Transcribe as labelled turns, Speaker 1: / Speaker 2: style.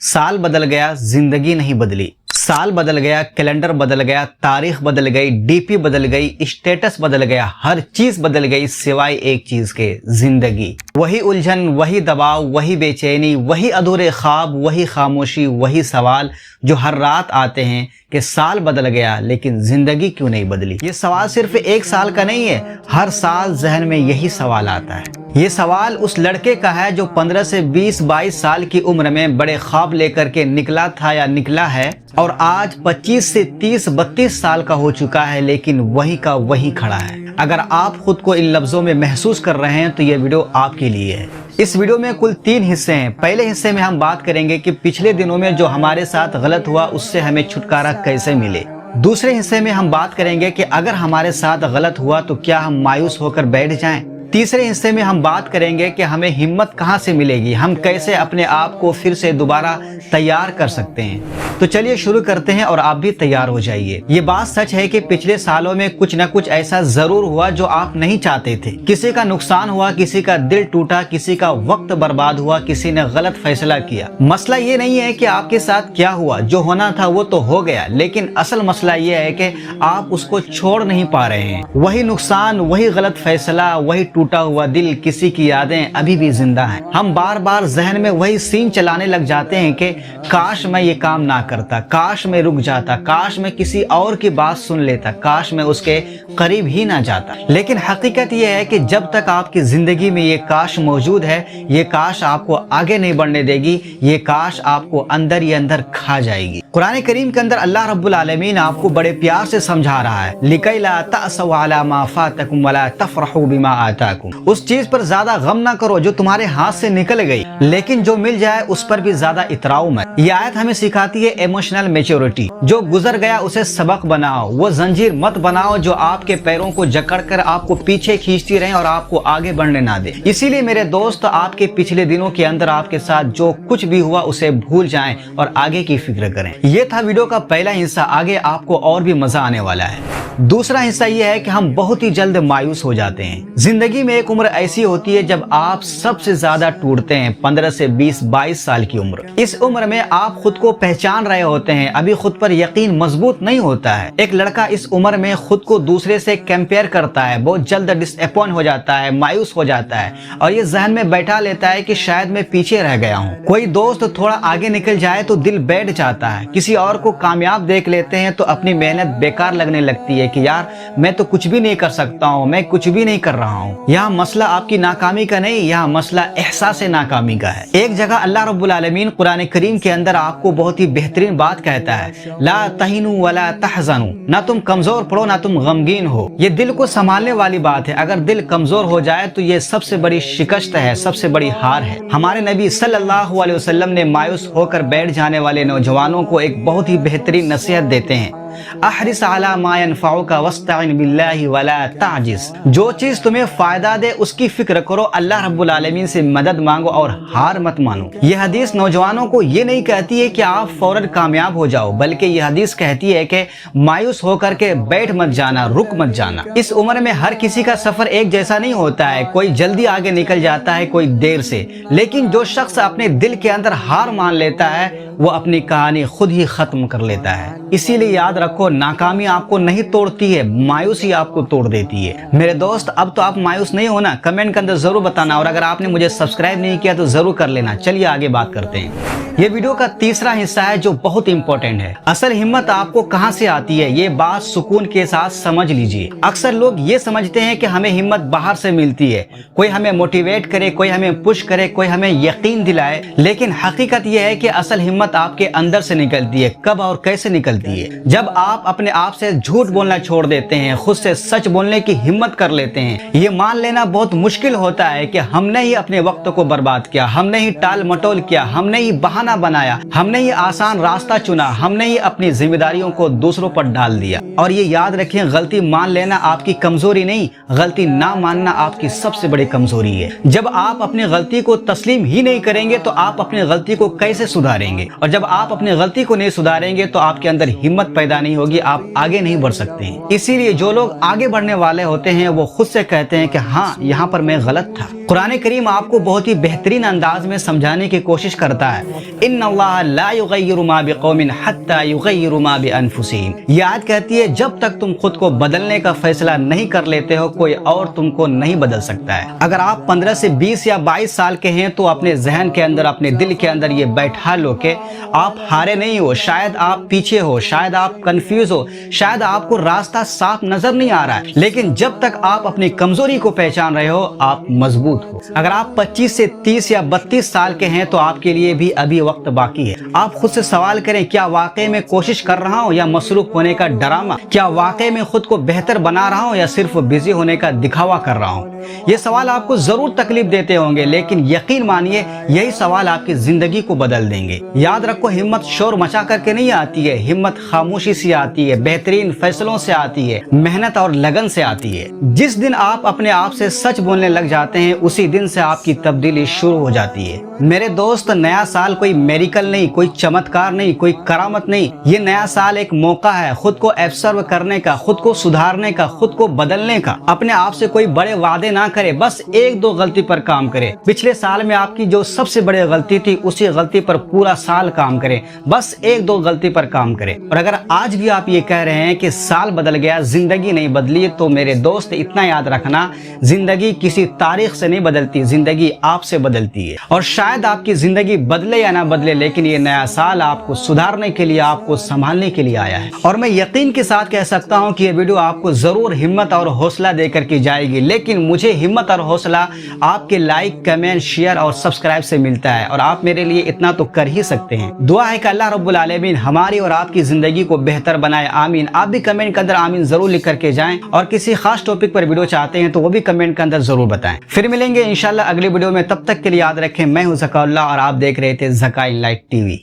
Speaker 1: साल बदल गया, जिंदगी नहीं बदली। साल बदल गया, कैलेंडर बदल गया, तारीख बदल गई, डीपी बदल गई, स्टेटस बदल गया, हर चीज बदल गई सिवाय एक चीज के, जिंदगी। वही उलझन, वही दबाव, वही बेचैनी, वही अधूरे ख्वाब, वही खामोशी, वही सवाल जो हर रात आते हैं कि साल बदल गया लेकिन जिंदगी क्यों नहीं बदली। ये सवाल सिर्फ एक साल का नहीं है, हर साल जहन में यही सवाल आता है। ये सवाल उस लड़के का है जो 15 से 20-22 साल की उम्र में बड़े ख्वाब लेकर के निकला था या निकला है, और आज 25 से 30-32 साल का हो चुका है लेकिन वही का वही खड़ा है। अगर आप खुद को इन लफ्जों में महसूस कर रहे हैं तो ये वीडियो आपके लिए है। इस वीडियो में कुल 3 हिस्से हैं। पहले हिस्से में हम बात करेंगे कि पिछले दिनों में जो हमारे साथ गलत हुआ उससे हमें छुटकारा कैसे मिले। दूसरे हिस्से में हम बात करेंगे कि अगर हमारे साथ गलत हुआ तो क्या हम मायूस होकर बैठ जाएं। तीसरे हिस्से में हम बात करेंगे कि हमें हिम्मत कहाँ से मिलेगी, हम कैसे अपने आप को फिर से दोबारा तैयार कर सकते हैं। तो चलिए शुरू करते हैं और आप भी तैयार हो जाइए। ये बात सच है कि पिछले सालों में कुछ न कुछ ऐसा जरूर हुआ जो आप नहीं चाहते थे। किसी का नुकसान हुआ, किसी का दिल टूटा, किसी का वक्त बर्बाद हुआ, किसी ने गलत फैसला किया। मसला ये नहीं है कि आपके साथ क्या हुआ, जो होना था वो तो हो गया, लेकिन असल मसला ये है कि आप उसको छोड़ नहीं पा रहे हैं। वही नुकसान, वही गलत फैसला, वही टूटा हुआ दिल, किसी की यादें अभी भी जिंदा हैं। हम बार बार जहन में वही सीन चलाने लग जाते हैं कि काश मैं ये काम ना करता, काश मैं रुक जाता, काश मैं किसी और की बात सुन लेता, काश मैं उसके करीब ही ना जाता। लेकिन हकीकत ये है कि जब तक आपकी जिंदगी में ये काश मौजूद है, ये काश आपको आगे नहीं बढ़ने देगी, ये काश आपको अंदर ही अंदर खा जाएगी। कुरान करीम के अंदर अल्लाह रब्बुल आलमीन आपको बड़े प्यार से समझा रहा है, लिकै ला तअसौ अला मा फातकुम वला तफरहू बिमा आताकुम। उस चीज पर ज्यादा गम ना करो जो तुम्हारे हाथ से निकल गई, लेकिन जो मिल जाए उस पर भी ज्यादा इतराओ मत। ये आयत हमें सिखाती है इमोशनल मैच्योरिटी। जो गुजर गया उसे सबक बनाओ, वो जंजीर मत बनाओ जो आपके पैरों को जकड़कर आपको पीछे खींचती रहे और आपको आगे बढ़ने ना दे। इसीलिए मेरे दोस्त, आपके पिछले दिनों के अंदर आपके साथ जो कुछ भी हुआ उसे भूल जाएं और आगे की फिक्र करें। ये था वीडियो का पहला हिस्सा, आगे आपको और भी मजा आने वाला है। दूसरा हिस्सा ये है कि हम बहुत ही जल्द मायूस हो जाते हैं। जिंदगी में एक उम्र ऐसी होती है जब आप सबसे ज्यादा टूटते हैं, 15 से 20-22 साल की उम्र। इस उम्र में आप खुद को पहचान रहे होते हैं, अभी खुद पर यकीन मजबूत नहीं होता है। एक लड़का इस उम्र में खुद को दूसरे से कंपेयर करता है, बहुत जल्द डिसअपॉइंट हो जाता है, मायूस हो जाता है और ये जहन में बैठा लेता है कि शायद मैं पीछे रह गया हूँ। कोई दोस्त थोड़ा आगे निकल जाए तो दिल बैठ जाता है, किसी और को कामयाब देख लेते हैं तो अपनी मेहनत बेकार लगने लगती है कि यार मैं तो कुछ भी नहीं कर सकता हूँ, मैं कुछ भी नहीं कर रहा हूँ। यहाँ मसला आपकी नाकामी का नहीं, यहाँ मसला एहसास नाकामी का है। एक जगह अल्लाह रब्बुल आलमीन कुरान करीम के अंदर आपको बहुत ही बेहतरीन बात कहता है, ला तहिनु वला तहज़नु, ना तुम कमजोर पड़ो ना तुम गमगीन हो। ये दिल को संभालने वाली बात है। अगर दिल कमजोर हो जाए तो ये सबसे बड़ी शिकस्त है, सबसे बड़ी हार है। हमारे नबी सल्लल्लाहु अलैहि वसल्लम ने मायूस होकर बैठ जाने वाले नौजवानों को एक बहुत ही बेहतरीन नसीहत देते हैं, अहरिस अला मा यनफउका वस्तईन बिल्लाहि वला ताजिज। जो चीज तुम्हें फायदा दे उसकी फिक्र करो, अल्लाह रब्बुल आलमीन से मदद मांगो और हार मत मानो। यह हदीस नौजवानों को ये नहीं कहती है कि आप फौरन कामयाब हो जाओ, बल्कि यह हदीस कहती है कि मायूस होकर के बैठ मत जाना, रुक मत जाना। इस उम्र में हर किसी का सफर एक जैसा नहीं होता है, कोई जल्दी आगे निकल जाता है, कोई देर से। लेकिन जो शख्स अपने दिल के अंदर हार मान लेता है वो अपनी कहानी खुद ही खत्म कर लेता है। इसीलिए याद रखो, नाकामी आपको नहीं तोड़ती है, मायूसी आपको तोड़ देती है। मेरे दोस्त, अब तो आप मायूस नहीं होना, कमेंट के अंदर जरूर बताना, और अगर आपने मुझे सब्सक्राइब नहीं किया तो जरूर कर लेना। चलिए आगे बात करते हैं। ये वीडियो का तीसरा हिस्सा है जो बहुत इंपॉर्टेंट है। असल हिम्मत आपको कहां से आती है, ये बात सुकून के साथ समझ लीजिए। अक्सर लोग ये समझते हैं कि हमें हिम्मत बाहर से मिलती है, कोई हमें मोटिवेट करे, कोई हमें पुश करे, कोई हमें यकीन दिलाए, लेकिन हकीकत यह है कि असल हिम्मत आपके अंदर से निकलती है। कब और कैसे निकलती है? जब आप अपने आप से झूठ बोलना छोड़ देते हैं, खुद से सच बोलने की हिम्मत कर लेते हैं। ये मान लेना बहुत मुश्किल होता है कि हमने ही अपने वक्त को बर्बाद किया, हमने ही टाल मटोल किया, हमने ही बहाना बनाया, हमने ही आसान रास्ता चुना, हमने ही अपनी जिम्मेदारियों को दूसरों पर डाल दिया। और ये याद रखें, गलती मान लेना आपकी कमजोरी नहीं, गलती ना मानना आपकी सबसे बड़ी कमजोरी है। जब आप अपनी गलती को तस्लीम ही नहीं करेंगे तो आप अपनी गलती को कैसे सुधारेंगे? और जब आप अपनी गलती को नहीं सुधारेंगे तो आपके अंदर हिम्मत पैदा نہیں ہوگی, آپ آگے نہیں بڑھ سکتے ہیں. اسی لیے جو لوگ آگے بڑھنے والے ہوتے ہیں وہ خود سے کہتے ہیں کہ ہاں یہاں پر میں غلط تھا. قرآن کریم آپ کو بہت ہی بہترین انداز میں سمجھانے کی کوشش کرتا ہے. ان اللہ لا یغیر ما بقوم حتی یغیروا ما بانفسہم. یہ آیت کہتی ہے جب تک تم خود کو بدلنے کا فیصلہ نہیں کر لیتے ہو کوئی اور تم کو نہیں بدل سکتا ہے. اگر آپ 15 سے 20 یا 22 سال کے ہیں تو اپنے ذہن کے اندر, اپنے دل کے اندر یہ بیٹھا لو کہ آپ ہارے نہیں ہو. شاید آپ پیچھے ہو, شاید آپ کنفیوز ہو, شاید آپ کو راستہ صاف نظر نہیں آ رہا ہے, لیکن جب تک آپ اپنی کمزوری کو پہچان رہے ہو آپ مضبوط ہو. اگر آپ 25 سے 30 یا 32 سال کے ہیں تو آپ کے لیے بھی ابھی وقت باقی ہے. آپ خود سے سوال کریں, کیا واقعی میں کوشش کر رہا ہوں یا مصروف ہونے کا ڈرامہ؟ کیا واقعی میں خود کو بہتر بنا رہا ہوں یا صرف بزی ہونے کا دکھاوا کر رہا ہوں؟ یہ سوال آپ کو ضرور تکلیف دیتے ہوں گے, لیکن یقین مانیے یہی سوال آپ کی زندگی کو بدل دیں گے. یاد رکھو, ہمت شور مچا کر کے نہیں آتی ہے, ہمت خاموشی سے آتی ہے, بہترین فیصلوں سے آتی ہے, محنت اور لگن سے آتی ہے. جس دن آپ اپنے آپ سے سچ بولنے لگ جاتے ہیں اسی دن سے آپ کی تبدیلی شروع ہو جاتی ہے. میرے دوست, نیا سال کوئی میریکل نہیں, کوئی چمتکار نہیں, کوئی کرامت نہیں. یہ نیا سال ایک موقع ہے خود کو ایبسرو کرنے کا, خود کو سدھارنے کا, خود کو بدلنے کا. اپنے آپ سے کوئی بڑے وعدے نہ کرے, بس ایک دو غلطی پر کام کرے. پچھلے سال میں آپ کی جو سب سے بڑی غلطی تھی اسی غلطی پر پورا سال کام کرے, بس ایک دو غلطی پر کام کرے. اور اگر آج بھی آپ یہ کہہ رہے ہیں کہ سال بدل گیا زندگی نہیں بدلی, تو میرے دوست اتنا یاد رکھنا, زندگی کسی تاریخ سے نہیں بدلتی, زندگی آپ سے بدلتی ہے. اور شاید آپ کی زندگی بدلے یا نہ بدلے, لیکن یہ نیا سال آپ کو سدھارنے کے لیے, آپ کو سنبھالنے کے لیے آیا ہے. اور میں یقین کے ساتھ کہہ سکتا ہوں کہ یہ ویڈیو آپ کو ضرور ہمت اور حوصلہ دے کر کی جائے گی, لیکن مجھے ہمت اور حوصلہ آپ کے لائک, کمنٹ, شیئر اور سبسکرائب سے ملتا ہے, اور آپ میرے لیے اتنا تو کر ہی سکتے ہیں. دعا ہے کہ اللہ رب العالمین ہماری اور آپ کی زندگی کو بہتر بنائے, آمین. آپ بھی کمنٹ کے اندر آمین ضرور لکھ کر کے جائیں, اور کسی خاص ٹاپک پر ویڈیو چاہتے ہیں تو وہ بھی کمنٹ کے اندر ضرور بتائیں. پھر ملیں گے انشاءاللہ اگلی ویڈیو میں, تب تک کے لیے یاد رکھیں میں ہوں ذکاء اللہ اور آپ دیکھ رہے تھے Zaka in light T V.